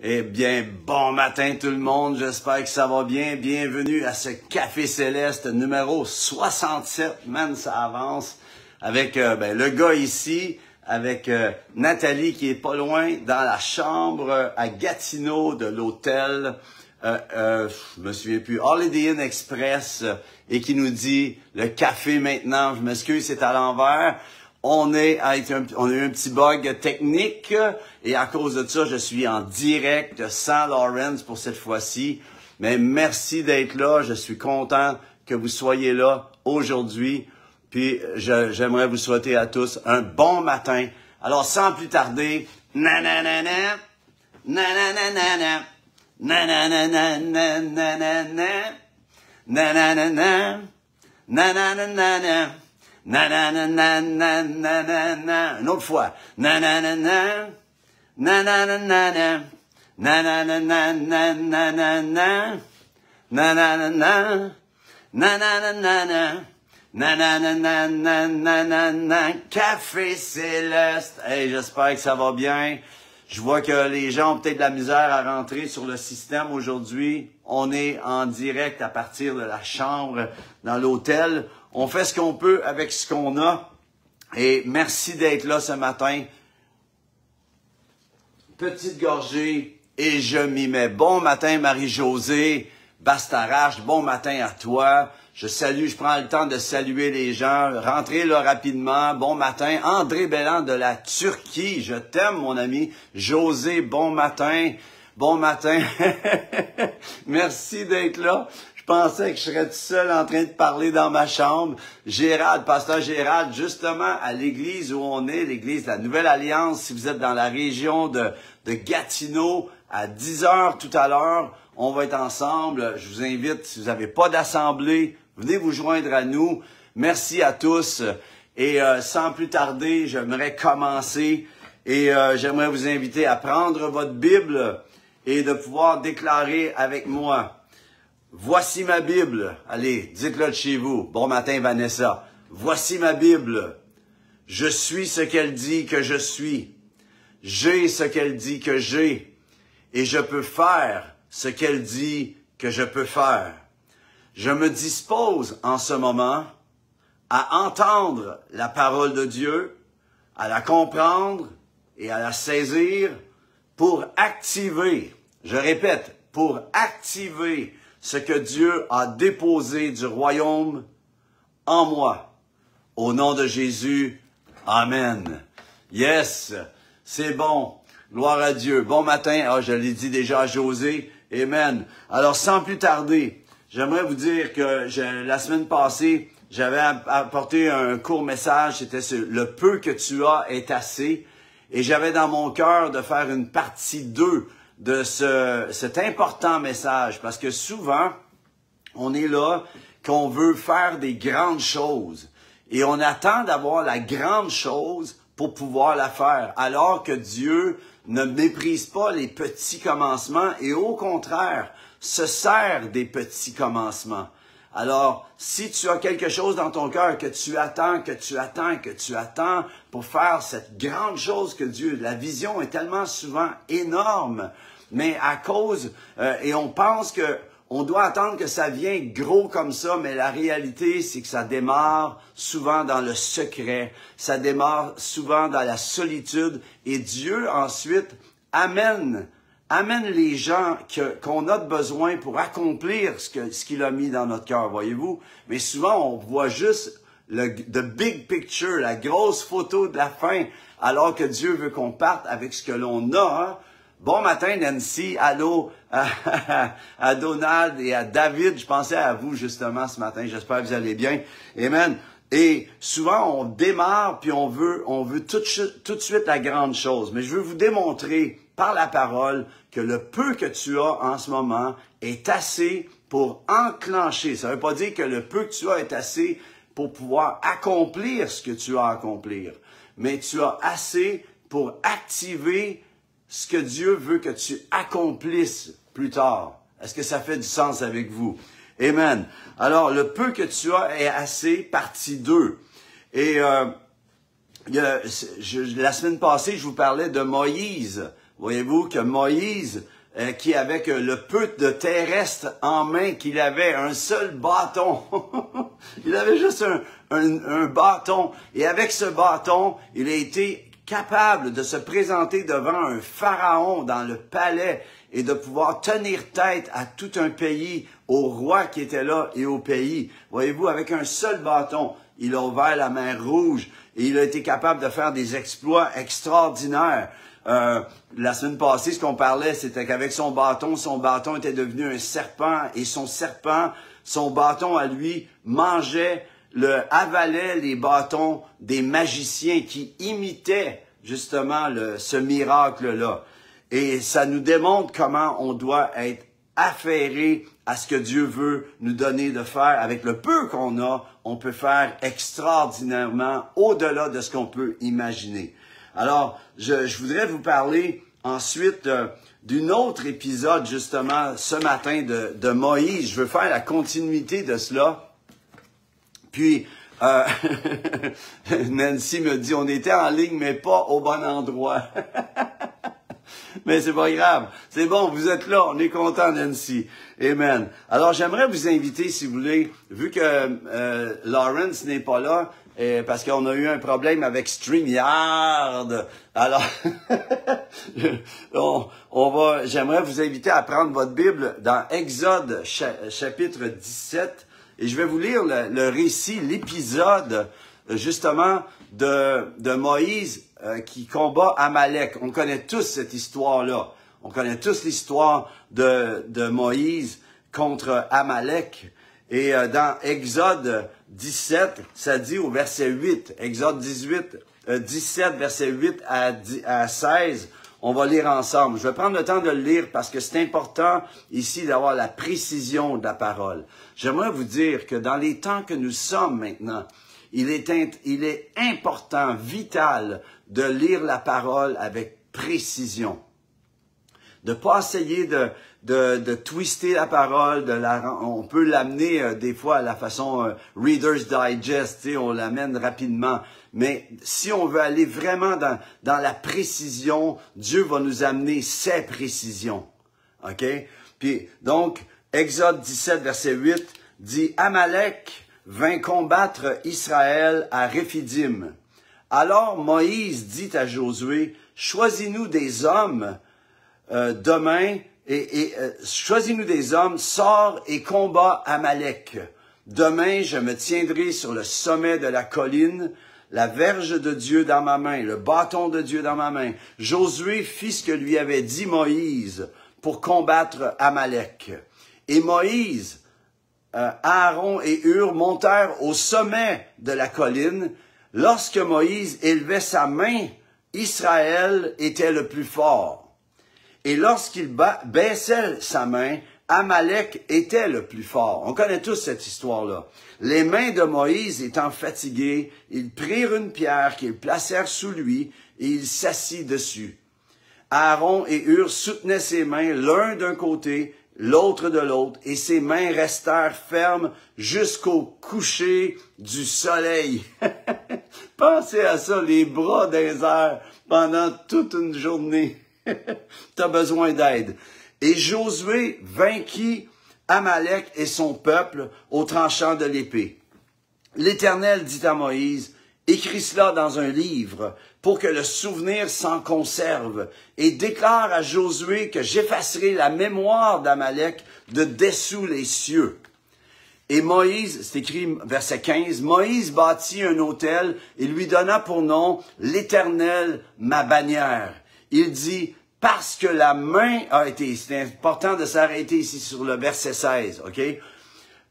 Eh bien, bon matin tout le monde, j'espère que ça va bien. Bienvenue à ce Café Céleste numéro 67, man, ça avance, avec le gars ici, avec Nathalie qui est pas loin, dans la chambre à Gatineau de l'hôtel, je me souviens plus, Holiday Inn Express, et qui nous dit, le café maintenant, je m'excuse, c'est à l'envers. On a eu un petit bug technique et à cause de ça, je suis en direct de St. Lawrence pour cette fois-ci. Mais merci d'être là. Je suis content que vous soyez là aujourd'hui. Puis j'aimerais vous souhaiter à tous un bon matin. Alors sans plus tarder, nananana, nananana, nananana, nananana, nananana, nananana. Na na na na na na na na. Une autre fois. Na na na na. Na na na na na. Na na na na na na na na. Na na na na. Na na na na na. Na na na na na na na na. Café Céleste. Hey, j'espère que ça va bien. Je vois que les gens ont peut-être de la misère à rentrer sur le système aujourd'hui. On est en direct à partir de la chambre dans l'hôtel. On fait ce qu'on peut avec ce qu'on a. Et merci d'être là ce matin. Petite gorgée et je m'y mets. Bon matin Marie-Josée, Bastarache, bon matin à toi. Je prends le temps de saluer les gens. Rentrez là rapidement. Bon matin. André Bellan de la Turquie. Je t'aime mon ami. José, bon matin. Bon matin. Merci d'être là. Je pensais que je serais tout seul en train de parler dans ma chambre. Gérald, pasteur Gérald, justement à l'église où on est, l'église de la Nouvelle Alliance, si vous êtes dans la région de Gatineau, à 10h tout à l'heure, on va être ensemble. Je vous invite, si vous n'avez pas d'assemblée, venez vous joindre à nous. Merci à tous. Et sans plus tarder, j'aimerais commencer et j'aimerais vous inviter à prendre votre Bible et de pouvoir déclarer avec moi. Voici ma Bible. Allez, dites-le de chez vous. Bon matin, Vanessa. Voici ma Bible. Je suis ce qu'elle dit que je suis. J'ai ce qu'elle dit que j'ai. Et je peux faire ce qu'elle dit que je peux faire. Je me dispose en ce moment à entendre la parole de Dieu, à la comprendre et à la saisir pour activer, je répète, pour activer ce que Dieu a déposé du royaume en moi. Au nom de Jésus, Amen. Yes, c'est bon. Gloire à Dieu. Bon matin. Ah, je l'ai dit déjà à José. Amen. Alors, sans plus tarder, j'aimerais vous dire que la semaine passée, j'avais apporté un court message. C'était sur « Le peu que tu as est assez ». Et j'avais dans mon cœur de faire une partie 2 de cet important message. Parce que souvent, on est là qu'on veut faire des grandes choses. Et on attend d'avoir la grande chose pour pouvoir la faire. Alors que Dieu ne méprise pas les petits commencements et au contraire, se sert des petits commencements. Alors, si tu as quelque chose dans ton cœur que tu attends pour faire cette grande chose que Dieu, la vision est tellement souvent énorme, mais à cause, et on pense que on doit attendre que ça vienne gros comme ça, mais la réalité, c'est que ça démarre souvent dans le secret, ça démarre souvent dans la solitude, et Dieu ensuite amène les gens qu'on a besoin pour accomplir ce qu'il a mis dans notre cœur, voyez-vous. Mais souvent, on voit juste the big picture, la grosse photo de la fin, alors que Dieu veut qu'on parte avec ce que l'on a. Hein? Bon matin, Nancy. Allô à Donald et à David. Je pensais à vous justement ce matin. J'espère que vous allez bien. Amen. Et souvent, on démarre puis on veut tout de suite la grande chose. Mais je veux vous démontrer par la parole que le peu que tu as en ce moment est assez pour enclencher. Ça ne veut pas dire que le peu que tu as est assez pour pouvoir accomplir ce que tu as à accomplir. Mais tu as assez pour activer ce que Dieu veut que tu accomplisses plus tard. Est-ce que ça fait du sens avec vous? Amen. Alors, le peu que tu as est assez, partie 2. Et la semaine passée, je vous parlais de Moïse. voyez-vous, que Moïse, qui avec le peu de terrestre en main qu'il avait, un seul bâton, il avait juste un bâton, et avec ce bâton, il a été capable de se présenter devant un pharaon dans le palais et de pouvoir tenir tête à tout un pays, au roi qui était là et au pays. Voyez-vous, avec un seul bâton, il a ouvert la mer Rouge et il a été capable de faire des exploits extraordinaires. La semaine passée, ce qu'on parlait, c'était qu'avec son bâton était devenu un serpent et son bâton à lui, avalait les bâtons des magiciens qui imitaient justement ce miracle-là. Et ça nous démontre comment on doit être affairé à ce que Dieu veut nous donner de faire. Avec le peu qu'on a, on peut faire extraordinairement au-delà de ce qu'on peut imaginer. Alors, je voudrais vous parler ensuite d'un autre épisode, justement, ce matin de Moïse. Je veux faire la continuité de cela. Puis, Nancy me dit, on était en ligne, mais pas au bon endroit. Mais c'est pas grave. C'est bon, vous êtes là. On est content, Nancy. Amen. Alors, j'aimerais vous inviter, si vous voulez, vu que Lawrence n'est pas là, parce qu'on a eu un problème avec StreamYard. Alors, j'aimerais vous inviter à prendre votre Bible dans Exode chapitre 17. Et je vais vous lire le récit, l'épisode, justement, de Moïse qui combat Amalek. On connaît tous cette histoire-là. On connaît tous l'histoire de Moïse contre Amalek. Et dans Exode 17, ça dit au verset 8, Exode 17, verset 8 à 16, on va lire ensemble. Je vais prendre le temps de le lire parce que c'est important ici d'avoir la précision de la parole. J'aimerais vous dire que dans les temps que nous sommes maintenant, il est important, vital, de lire la parole avec précision. De pas essayer de twister la parole, on peut l'amener des fois à la façon Reader's Digest, on l'amène rapidement. Mais si on veut aller vraiment dans la précision, Dieu va nous amener ses précisions. OK? Puis, donc, Exode 17, verset 8, dit « Amalek vint combattre Israël à Réphidim. Alors Moïse dit à Josué, « Choisis-nous des hommes demain, choisis-nous des hommes, sors et combat Amalek. Demain, je me tiendrai sur le sommet de la colline, la verge de Dieu dans ma main, le bâton de Dieu dans ma main. » Josué fit ce que lui avait dit Moïse pour combattre Amalek. Et Moïse, Aaron et Hur montèrent au sommet de la colline. Lorsque Moïse élevait sa main, Israël était le plus fort. Et lorsqu'il baissait sa main, Amalek était le plus fort. On connaît tous cette histoire-là. Les mains de Moïse étant fatiguées, ils prirent une pierre qu'ils placèrent sous lui et il s'assit dessus. Aaron et Hur soutenaient ses mains l'un d'un côté, l'autre de l'autre, et ses mains restèrent fermes jusqu'au coucher du soleil. Pensez à ça, les bras dans les airs pendant toute une journée. Tu as besoin d'aide. Et Josué vainquit Amalek et son peuple au tranchant de l'épée. L'Éternel dit à Moïse, « Écris cela dans un livre pour que le souvenir s'en conserve et déclare à Josué que j'effacerai la mémoire d'Amalek de dessous les cieux. » Et Moïse, c'est écrit verset 15, « Moïse bâtit un autel et lui donna pour nom l'Éternel ma bannière. » Il dit, « Parce que la main a été... » C'est important de s'arrêter ici sur le verset 16, OK?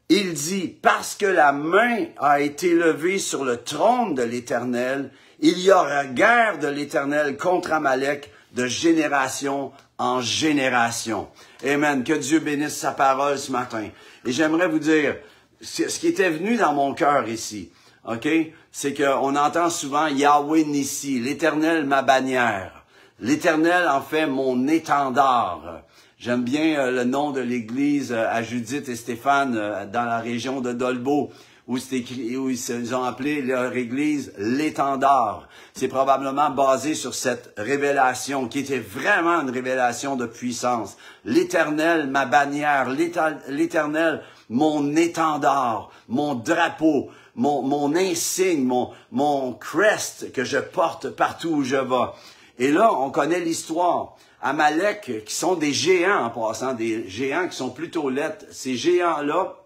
Il dit, « Parce que la main a été levée sur le trône de l'Éternel, il y aura guerre de l'Éternel contre Amalek de génération en génération. » Amen. Que Dieu bénisse sa parole ce matin. Et j'aimerais vous dire, ce qui était venu dans mon cœur ici, OK? C'est qu'on entend souvent Yahweh Nissi, l'Éternel ma bannière. L'Éternel en fait mon étendard. J'aime bien le nom de l'église à Judith et Stéphane dans la région de Dolbeau, où c'est écrit, où ils ont appelé leur église l'étendard. C'est probablement basé sur cette révélation qui était vraiment une révélation de puissance. L'Éternel, ma bannière, l'Éternel, mon étendard, mon drapeau, mon insigne, mon crest que je porte partout où je vais. Et là, on connaît l'histoire. Amalek, qui sont des géants en passant, des géants qui sont plutôt laids. Ces géants-là,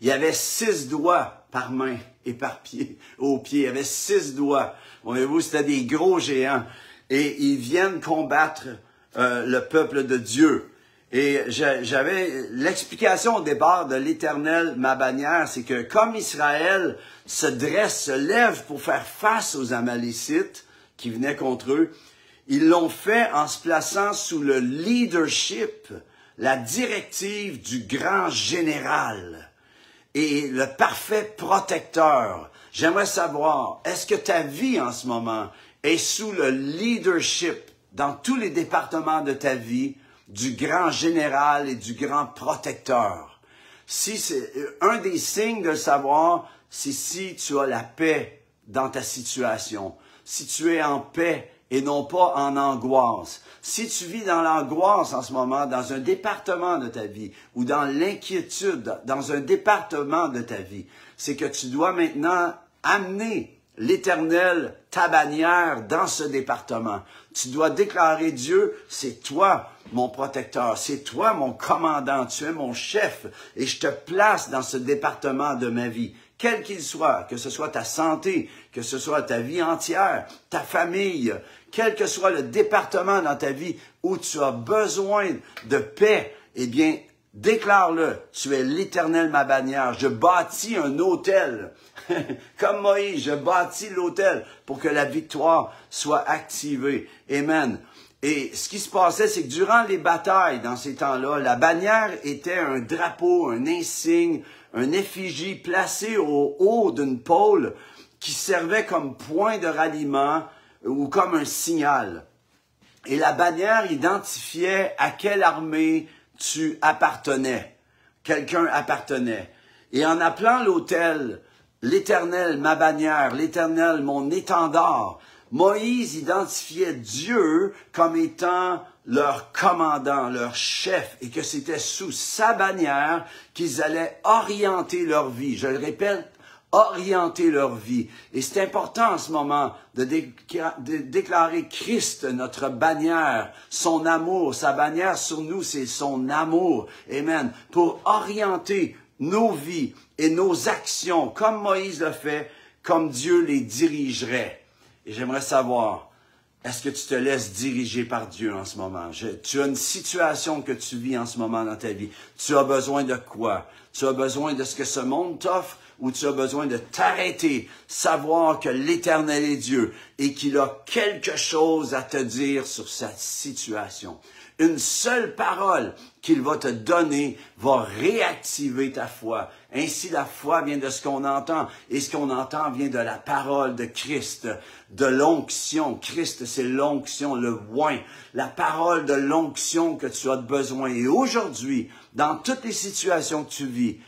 il y avait 6 doigts par main et par pied, au pied. Il y avait 6 doigts. Voyez-vous, c'était des gros géants. Et ils viennent combattre le peuple de Dieu. Et j'avais l'explication au départ de l'Éternel, ma bannière, c'est que comme Israël se dresse, se lève pour faire face aux Amalécites qui venaient contre eux, ils l'ont fait en se plaçant sous le leadership, la directive du grand général et le parfait protecteur. J'aimerais savoir, est-ce que ta vie en ce moment est sous le leadership dans tous les départements de ta vie du grand général et du grand protecteur? Si c'est un des signes de le savoir, c'est si tu as la paix dans ta situation, si tu es en paix et non pas en angoisse. Si tu vis dans l'angoisse en ce moment, dans un département de ta vie, ou dans l'inquiétude, dans un département de ta vie, c'est que tu dois maintenant amener l'Éternel, ta bannière, dans ce département. Tu dois déclarer Dieu, c'est toi mon protecteur, c'est toi mon commandant, tu es mon chef, et je te place dans ce département de ma vie. Quel qu'il soit, que ce soit ta santé, que ce soit ta vie entière, ta famille, quel que soit le département dans ta vie où tu as besoin de paix, eh bien, déclare-le. Tu es l'Éternel, ma bannière. Je bâtis un autel. Comme Moïse, je bâtis l'autel pour que la victoire soit activée. Amen. Et ce qui se passait, c'est que durant les batailles, dans ces temps-là, la bannière était un drapeau, un insigne, un effigie placé au haut d'une pôle qui servait comme point de ralliement ou comme un signal. Et la bannière identifiait à quelle armée tu appartenais. Quelqu'un appartenait. Et en appelant l'autel l'Éternel, ma bannière, l'Éternel, mon étendard, Moïse identifiait Dieu comme étant leur commandant, leur chef, et que c'était sous sa bannière qu'ils allaient orienter leur vie. Je le répète, orienter leur vie. Et c'est important en ce moment de déclarer Christ, notre bannière, son amour. Sa bannière sur nous, c'est son amour. Amen. Pour orienter nos vies et nos actions, comme Moïse le fait, comme Dieu les dirigerait. Et j'aimerais savoir, est-ce que tu te laisses diriger par Dieu en ce moment? Tu as une situation que tu vis en ce moment dans ta vie. Tu as besoin de quoi? Tu as besoin de ce que ce monde t'offre ou tu as besoin de t'arrêter, savoir que l'Éternel est Dieu et qu'il a quelque chose à te dire sur sa situation. Une seule parole qu'il va te donner va réactiver ta foi. Ainsi, la foi vient de ce qu'on entend. Et ce qu'on entend vient de la parole de Christ, de l'onction. Christ, c'est l'onction, le oint. La parole de l'onction que tu as besoin. Et aujourd'hui, dans toutes les situations que tu vis,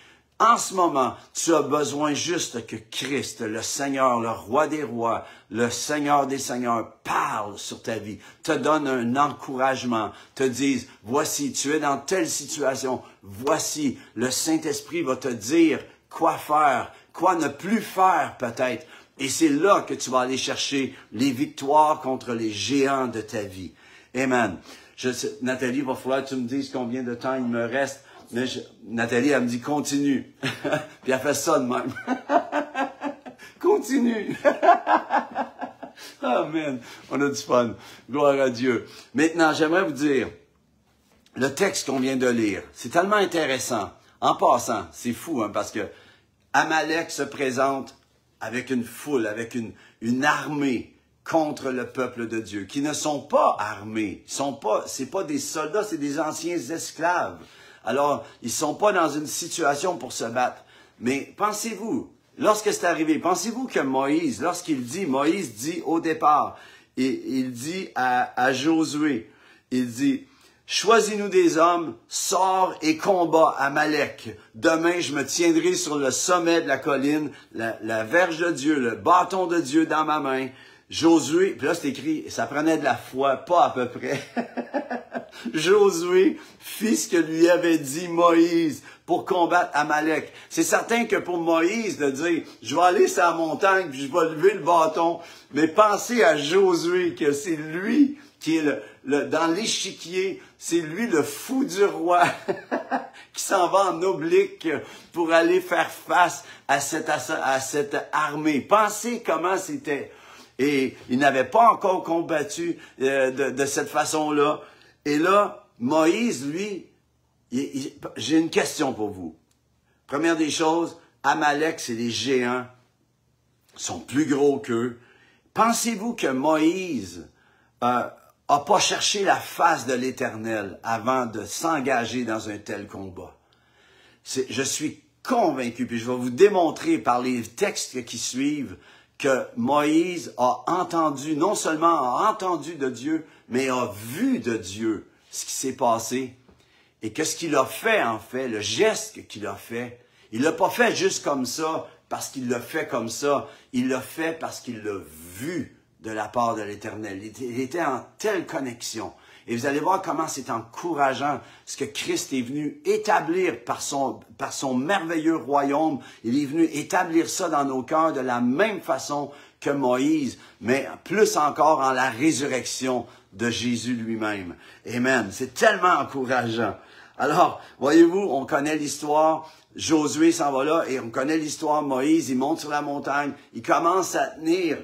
en ce moment, tu as besoin juste que Christ, le Seigneur, le Roi des rois, le Seigneur des seigneurs, parle sur ta vie, te donne un encouragement, te dise, voici, tu es dans telle situation, voici, le Saint-Esprit va te dire quoi faire, quoi ne plus faire peut-être. Et c'est là que tu vas aller chercher les victoires contre les géants de ta vie. Amen. Nathalie, il va falloir que tu me dises combien de temps il me reste. Mais Nathalie, elle me dit, continue. Puis elle fait ça de même. Continue. Amen. On a du fun. Gloire à Dieu. Maintenant, j'aimerais vous dire, le texte qu'on vient de lire, c'est tellement intéressant. En passant, c'est fou, hein, parce que Amalek se présente avec une foule, avec une armée contre le peuple de Dieu, qui ne sont pas armés. C'est pas des soldats, c'est des anciens esclaves. Alors, ils ne sont pas dans une situation pour se battre. Mais pensez-vous, lorsque c'est arrivé, pensez-vous que Moïse dit au départ, et il dit à Josué, il dit, Choisis-nous des hommes, sors et combat Amalek. Demain, je me tiendrai sur le sommet de la colline, la verge de Dieu, le bâton de Dieu dans ma main. Josué, puis là c'est écrit, ça prenait de la foi, pas à peu près. Josué fit ce que lui avait dit Moïse pour combattre Amalek. C'est certain que pour Moïse de dire, je vais aller sur la montagne, puis je vais lever le bâton, mais pensez à Josué, que c'est lui qui est dans l'échiquier, c'est lui le fou du roi qui s'en va en oblique pour aller faire face à cette armée. Pensez comment c'était. Et il n'avait pas encore combattu de cette façon-là. Et là, Moïse, lui, j'ai une question pour vous. Première des choses, Amalek, c'est des géants. Ils sont plus gros qu'eux. Pensez-vous que Moïse a pas cherché la face de l'Éternel avant de s'engager dans un tel combat? Je suis convaincu, puis je vais vous démontrer par les textes qui suivent, que Moïse a entendu, non seulement a entendu de Dieu, mais a vu de Dieu ce qui s'est passé. Et qu'est-ce qu'il a fait, en fait, le geste qu'il a fait. Il l'a pas fait juste comme ça, parce qu'il l'a fait comme ça. Il l'a fait parce qu'il l'a vu de la part de l'Éternel. Il était en telle connexion. Et vous allez voir comment c'est encourageant ce que Christ est venu établir par son merveilleux royaume. Il est venu établir ça dans nos cœurs de la même façon que Moïse, mais plus encore en la résurrection de Jésus lui-même. Amen. C'est tellement encourageant. Alors, voyez-vous, on connaît l'histoire. Josué s'en va là et on connaît l'histoire. Moïse, il monte sur la montagne. Il commence à tenir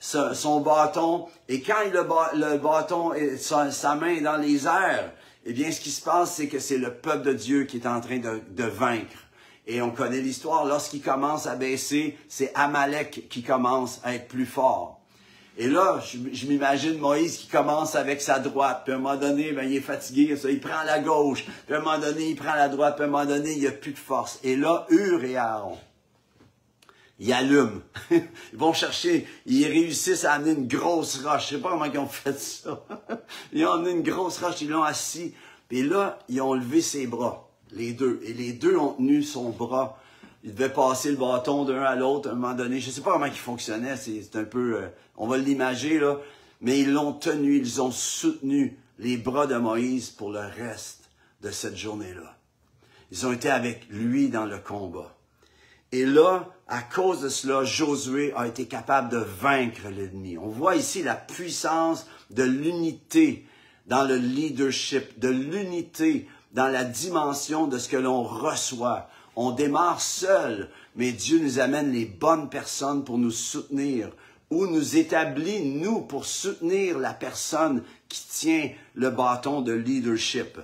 son bâton, et quand le bâton et sa main est dans les airs, eh bien, ce qui se passe, c'est que c'est le peuple de Dieu qui est en train de vaincre. Et on connaît l'histoire, lorsqu'il commence à baisser, c'est Amalek qui commence à être plus fort. Et là, je m'imagine Moïse qui commence avec sa droite, puis à un moment donné, ben, il est fatigué, ça, il prend la gauche, puis à un moment donné, il prend la droite, puis à un moment donné, il n'y a plus de force. Et là, Hur et Aaron, ils allument. Ils vont chercher, ils réussissent à amener une grosse roche. Je ne sais pas comment ils ont fait ça. Ils ont amené une grosse roche, ils l'ont assis. Puis là, ils ont levé ses bras, les deux. Et les deux ont tenu son bras. Ils devaient passer le bâton d'un à l'autre à un moment donné. Je ne sais pas comment il fonctionnait, c'est un peu... on va l'imager, là. Mais ils l'ont tenu, ils ont soutenu les bras de Moïse pour le reste de cette journée-là. Ils ont été avec lui dans le combat. Et là, à cause de cela, Josué a été capable de vaincre l'ennemi. On voit ici la puissance de l'unité dans le leadership, de l'unité dans la dimension de ce que l'on reçoit. On démarre seul, mais Dieu nous amène les bonnes personnes pour nous soutenir, ou nous établit, nous, pour soutenir la personne qui tient le bâton de leadership.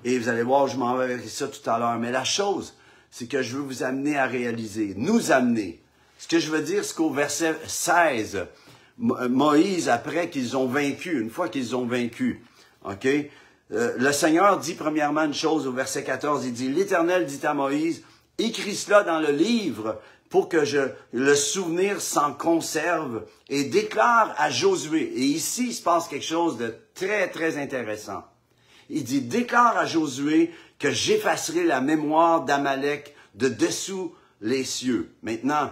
Et vous allez voir, je m'en vais avec ça tout à l'heure. Mais la chose, c'est que je veux vous amener à réaliser, nous amener. Ce que je veux dire, c'est qu'au verset 16, Moïse, après qu'ils ont vaincu, une fois qu'ils ont vaincu, ok, le Seigneur dit premièrement une chose au verset 14, il dit, l'Éternel dit à Moïse, écris cela dans le livre pour que le souvenir s'en conserve et déclare à Josué. Et ici, il se passe quelque chose de très, très intéressant. Il dit, déclare à Josué que j'effacerai la mémoire d'Amalek de dessous les cieux. Maintenant,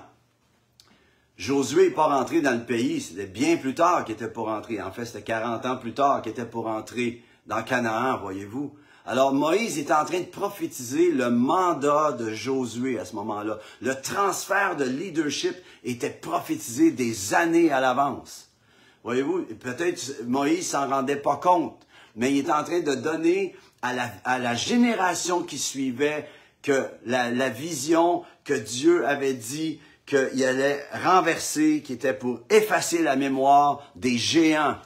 Josué n'est pas rentré dans le pays, c'était bien plus tard qu'il était pour rentrer. En fait, c'était 40 ans plus tard qu'il était pour rentrer dans Canaan, voyez-vous. Alors, Moïse est en train de prophétiser le mandat de Josué à ce moment-là. Le transfert de leadership était prophétisé des années à l'avance. Voyez-vous, peut-être Moïse s'en rendait pas compte, mais il est en train de donner à la génération qui suivait que la vision que Dieu avait dit qu'il allait renverser, qui était pour effacer la mémoire des géants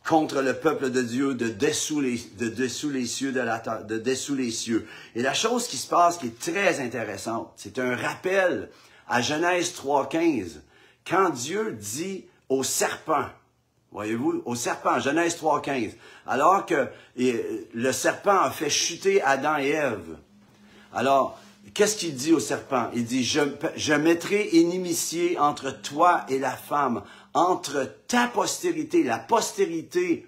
contre le peuple de Dieu de dessous les cieux. Et la chose qui se passe, qui est très intéressante, c'est un rappel à Genèse 3.15, quand Dieu dit au serpent, voyez-vous, au serpent, Genèse 3.15, alors que le serpent a fait chuter Adam et Ève. Alors, qu'est-ce qu'il dit au serpent? Il dit, je mettrai inimitié entre toi et la femme, entre ta postérité, la postérité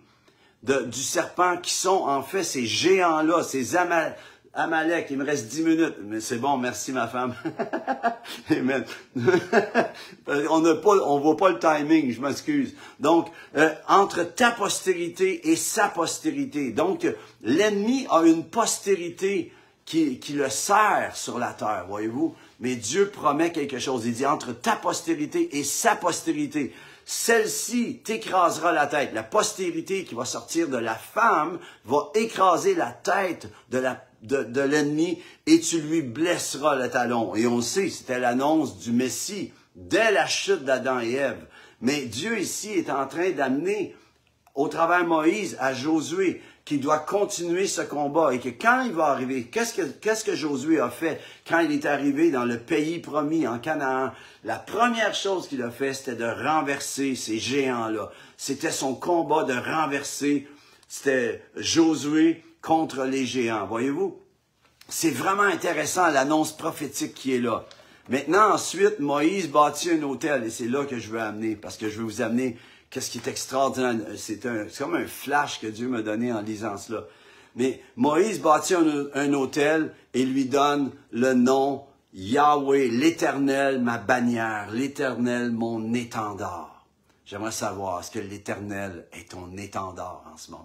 du serpent qui sont en fait ces géants-là, ces Amalek. Il me reste 10 minutes, mais c'est bon, merci ma femme. Amen. On voit pas le timing, je m'excuse. Donc, entre ta postérité et sa postérité. Donc, l'ennemi a une postérité qui le sert sur la terre, voyez-vous. Mais Dieu promet quelque chose. Il dit entre ta postérité et sa postérité. Celle-ci t'écrasera la tête. La postérité qui va sortir de la femme va écraser la tête de l'ennemi et tu lui blesseras le talon. Et on le sait, c'était l'annonce du Messie dès la chute d'Adam et Ève. Mais Dieu ici est en train d'amener au travers Moïse à Josué qui doit continuer ce combat et que quand il va arriver, qu'est-ce que Josué a fait quand il est arrivé dans le pays promis en Canaan? La première chose qu'il a fait, c'était de renverser ces géants-là. C'était son combat de renverser, c'était Josué contre les géants. Voyez-vous? C'est vraiment intéressant l'annonce prophétique qui est là. Maintenant, ensuite, Moïse bâtit un autel et c'est là que je veux amener parce que je veux vous amener qu'est-ce qui est extraordinaire. C'est comme un flash que Dieu m'a donné en lisant cela. Mais Moïse bâtit un autel et lui donne le nom Yahweh, l'Éternel, ma bannière, l'Éternel, mon étendard. J'aimerais savoir, est-ce que l'Éternel est ton étendard en ce moment?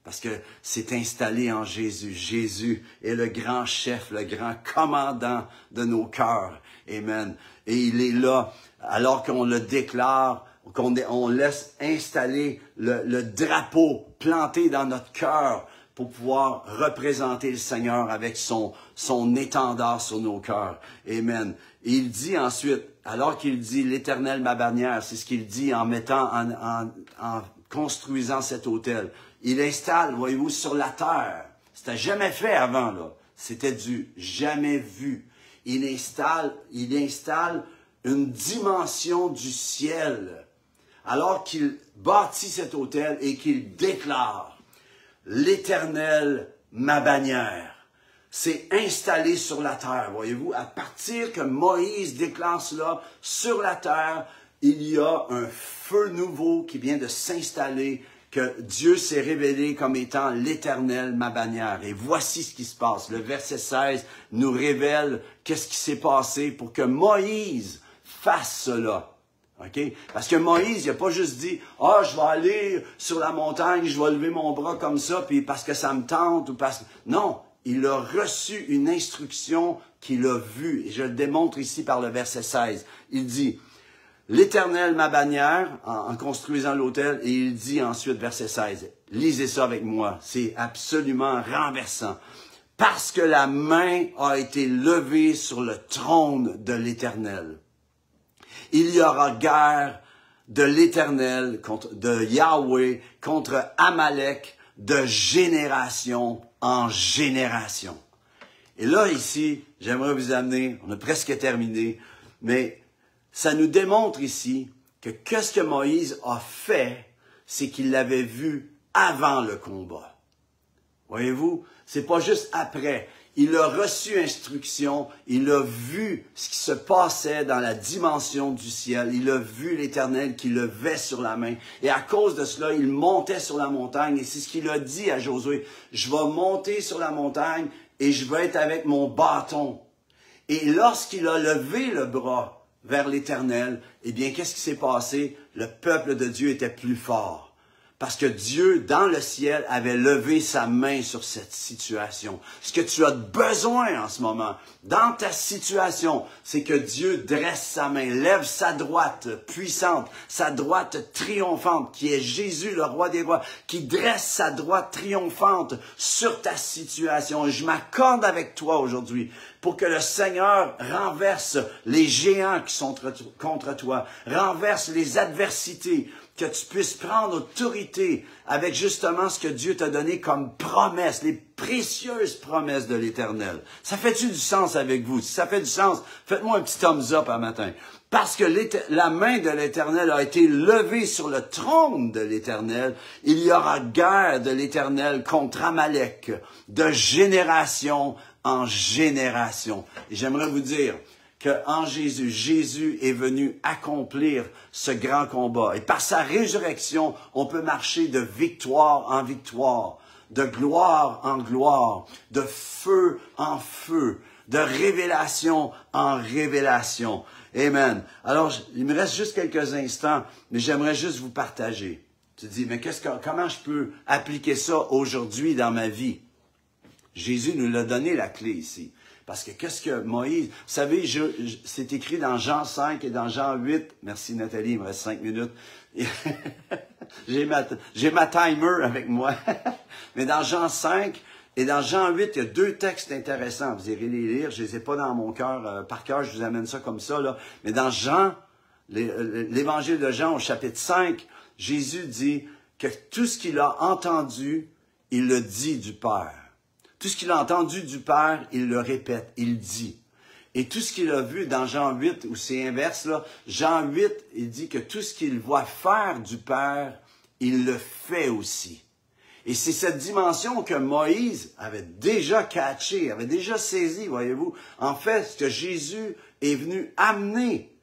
Parce que c'est installé en Jésus. Jésus est le grand chef, le grand commandant de nos cœurs. Amen. Et il est là, alors qu'on le déclare, on laisse installer le drapeau planté dans notre cœur pour pouvoir représenter le Seigneur avec son étendard sur nos cœurs. Amen. Et il dit ensuite, alors qu'il dit l'Éternel ma bannière, c'est ce qu'il dit en mettant, en construisant cet autel. Il installe, voyez-vous, sur la terre. C'était jamais fait avant, là. C'était du jamais vu. Il installe une dimension du ciel. Alors qu'il bâtit cet autel et qu'il déclare l'Éternel, ma bannière. C'est installé sur la terre, voyez-vous. À partir que Moïse déclare cela sur la terre, il y a un feu nouveau qui vient de s'installer, que Dieu s'est révélé comme étant l'Éternel, ma bannière. Et voici ce qui se passe. Le verset 16 nous révèle qu'est-ce qui s'est passé pour que Moïse fasse cela. Okay? Parce que Moïse, il n'a pas juste dit « Ah, je vais aller sur la montagne, je vais lever mon bras comme ça, puis parce que ça me tente, ou parce que... » Non, il a reçu une instruction qu'il a vue. Et je le démontre ici par le verset 16. Il dit « L'Éternel, ma bannière », en construisant l'autel, et il dit ensuite, verset 16, lisez ça avec moi, c'est absolument renversant. « Parce que la main a été levée sur le trône de l'Éternel. » Il y aura guerre de l'Éternel, de Yahweh, contre Amalek, de génération en génération. Et là, ici, j'aimerais vous amener, on a presque terminé, mais ça nous démontre ici que qu'est-ce que Moïse a fait, c'est qu'il l'avait vu avant le combat. Voyez-vous, c'est pas juste après. Il a reçu instruction, il a vu ce qui se passait dans la dimension du ciel, il a vu l'Éternel qui levait sur la main. Et à cause de cela, il montait sur la montagne et c'est ce qu'il a dit à Josué. Je vais monter sur la montagne et je vais être avec mon bâton. Et lorsqu'il a levé le bras vers l'Éternel, eh bien, qu'est-ce qui s'est passé? Le peuple de Dieu était plus fort. Parce que Dieu, dans le ciel, avait levé sa main sur cette situation. Ce que tu as besoin en ce moment, dans ta situation, c'est que Dieu dresse sa main, lève sa droite puissante, sa droite triomphante, qui est Jésus, le roi des rois, qui dresse sa droite triomphante sur ta situation. Et je m'accorde avec toi aujourd'hui pour que le Seigneur renverse les géants qui sont contre toi, renverse les adversités, que tu puisses prendre autorité avec justement ce que Dieu t'a donné comme promesse, les précieuses promesses de l'Éternel. Ça fait-tu du sens avec vous? Si ça fait du sens, faites-moi un petit thumbs up un matin. Parce que la main de l'Éternel a été levée sur le trône de l'Éternel, il y aura guerre de l'Éternel contre Amalek, de génération en génération. Et j'aimerais vous dire qu'en Jésus, Jésus est venu accomplir ce grand combat. Et par sa résurrection, on peut marcher de victoire en victoire, de gloire en gloire, de feu en feu, de révélation en révélation. Amen. Alors, il me reste juste quelques instants, mais j'aimerais juste vous partager. Tu te dis, mais comment je peux appliquer ça aujourd'hui dans ma vie? Jésus nous l'a donné la clé ici. Parce que qu'est-ce que Moïse... Vous savez, c'est écrit dans Jean 5 et dans Jean 8. Merci Nathalie, il me reste 5 minutes. J'ai ma timer avec moi. Mais dans Jean 5 et dans Jean 8, il y a 2 textes intéressants. Vous irez les lire. Je ne les ai pas dans mon cœur. Par cœur, je vous amène ça comme ça, là. Mais dans Jean, l'évangile de Jean au chapitre 5, Jésus dit que tout ce qu'il a entendu, il le dit du Père. Tout ce qu'il a entendu du Père, il le répète, il dit. Et tout ce qu'il a vu dans Jean 8, où c'est inverse, là, Jean 8, il dit que tout ce qu'il voit faire du Père, il le fait aussi. Et c'est cette dimension que Moïse avait déjà catchée, avait déjà saisie, voyez-vous. En fait, ce que Jésus est venu amener,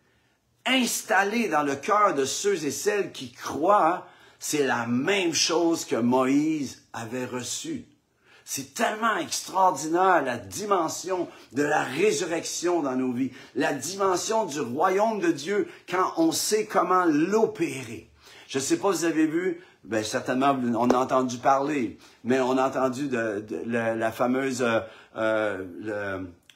installer dans le cœur de ceux et celles qui croient, c'est la même chose que Moïse avait reçue. C'est tellement extraordinaire la dimension de la résurrection dans nos vies, la dimension du royaume de Dieu quand on sait comment l'opérer. Je ne sais pas si vous avez vu, ben certainement on a entendu parler, mais on a entendu la fameuse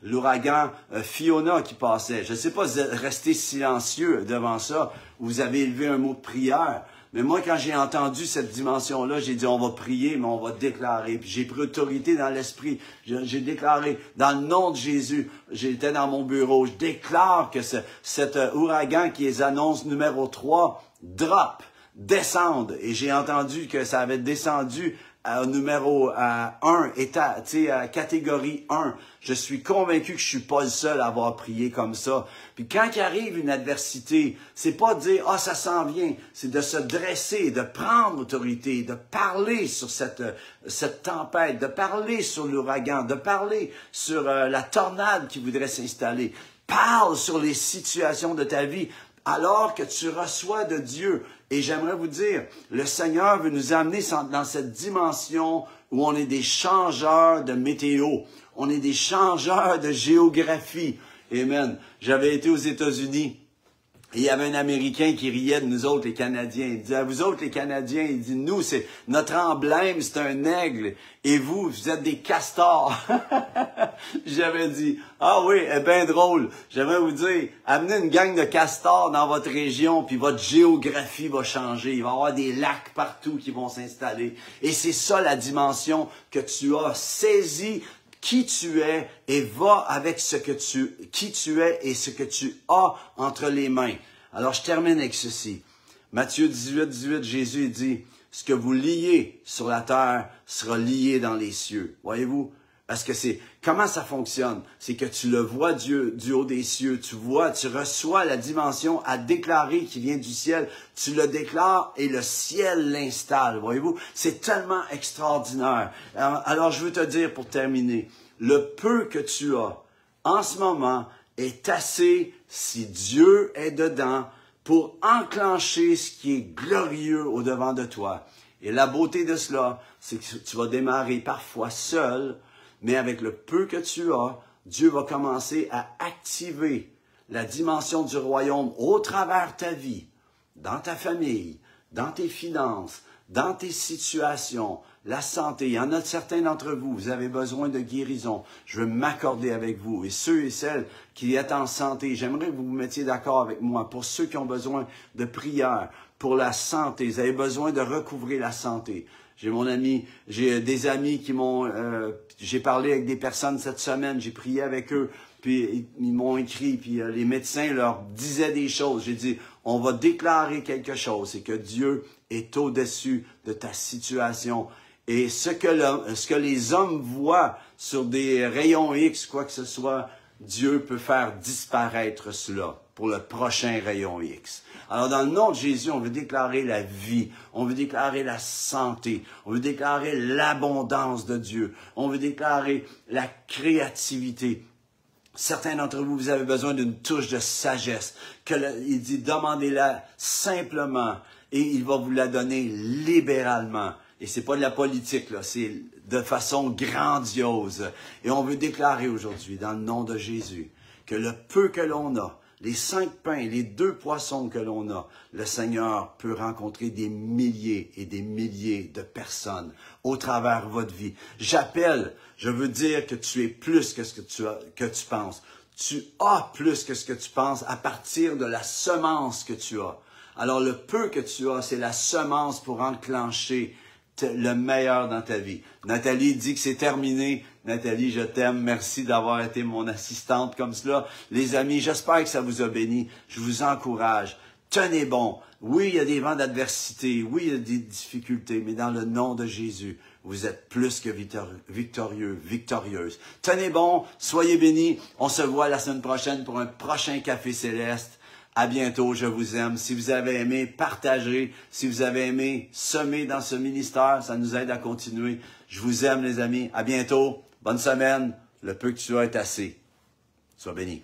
l'ouragan Fiona qui passait. Je ne sais pas si vous êtes resté silencieux devant ça, ou vous avez élevé un mot de prière. Mais moi, quand j'ai entendu cette dimension-là, j'ai dit, on va prier, mais on va déclarer. Puis j'ai pris autorité dans l'esprit. J'ai déclaré, dans le nom de Jésus, j'étais dans mon bureau, je déclare que cet ouragan qui est annonce numéro 3, drop, descende. Et j'ai entendu que ça avait descendu numéro 1, catégorie 1. Je suis convaincu que je suis pas le seul à avoir prié comme ça. Puis quand il arrive une adversité, c'est pas de dire « Ah, ça s'en vient », c'est de se dresser, de prendre autorité, de parler sur cette tempête, de parler sur l'ouragan, de parler sur la tornade qui voudrait s'installer. Parle sur les situations de ta vie alors que tu reçois de Dieu. Et j'aimerais vous dire, le Seigneur veut nous amener dans cette dimension où on est des changeurs de météo, on est des changeurs de géographie. Amen. J'avais été aux États-Unis et il y avait un Américain qui riait de nous autres, les Canadiens. Il disait, à vous autres, les Canadiens, il dit, nous, c'est notre emblème, c'est un aigle, et vous êtes des castors. J'avais dit, ah oui, eh bien drôle. J'aimerais vous dire, amenez une gang de castors dans votre région, puis votre géographie va changer. Il va y avoir des lacs partout qui vont s'installer. Et c'est ça la dimension que tu as saisie, qui tu es, et va avec qui tu es et ce que tu as entre les mains. Alors, je termine avec ceci. Matthieu 18, Jésus dit, ce que vous liez sur la terre sera lié dans les cieux. Voyez-vous? Parce que comment ça fonctionne? C'est que tu le vois Dieu du haut des cieux, tu reçois la dimension à déclarer qui vient du ciel, tu le déclares et le ciel l'installe, voyez-vous? C'est tellement extraordinaire. Alors je veux te dire pour terminer, le peu que tu as en ce moment est assez, si Dieu est dedans, pour enclencher ce qui est glorieux au-devant de toi. Et la beauté de cela, c'est que tu vas démarrer parfois seul, mais avec le peu que tu as, Dieu va commencer à activer la dimension du royaume au travers ta vie, dans ta famille, dans tes finances, dans tes situations, la santé. Il y en a certains d'entre vous, vous avez besoin de guérison. Je veux m'accorder avec vous. Et ceux et celles qui êtes en santé, j'aimerais que vous vous mettiez d'accord avec moi. Pour ceux qui ont besoin de prière, pour la santé, vous avez besoin de recouvrer la santé. J'ai des amis qui m'ont... j'ai parlé avec des personnes cette semaine, j'ai prié avec eux, puis ils m'ont écrit, puis les médecins leur disaient des choses. J'ai dit, on va déclarer quelque chose, c'est que Dieu est au-dessus de ta situation. Et ce que les hommes voient sur des rayons X, quoi que ce soit, Dieu peut faire disparaître cela pour le prochain rayon X. Alors, dans le nom de Jésus, on veut déclarer la vie, on veut déclarer la santé, on veut déclarer l'abondance de Dieu, on veut déclarer la créativité. Certains d'entre vous, vous avez besoin d'une touche de sagesse. Il dit, demandez-la simplement et il va vous la donner libéralement. Et c'est pas de la politique, là, c'est de façon grandiose. Et on veut déclarer aujourd'hui, dans le nom de Jésus, que le peu que l'on a, les 5 pains, les 2 poissons que l'on a, le Seigneur peut rencontrer des milliers et des milliers de personnes au travers de votre vie. J'appelle, je veux dire que tu es plus que ce que tu penses. Tu as plus que ce que tu penses à partir de la semence que tu as. Alors le peu que tu as, c'est la semence pour enclencher le meilleur dans ta vie. Nathalie dit que c'est terminé. Nathalie, je t'aime. Merci d'avoir été mon assistante comme cela. Les amis, j'espère que ça vous a béni. Je vous encourage. Tenez bon. Oui, il y a des vents d'adversité. Oui, il y a des difficultés. Mais dans le nom de Jésus, vous êtes plus que victorieux, victorieuse. Tenez bon. Soyez bénis. On se voit la semaine prochaine pour un prochain Café Céleste. À bientôt, je vous aime. Si vous avez aimé, partagez. Si vous avez aimé, semez dans ce ministère. Ça nous aide à continuer. Je vous aime, les amis. À bientôt. Bonne semaine. Le peu que tu as est assez. Sois béni.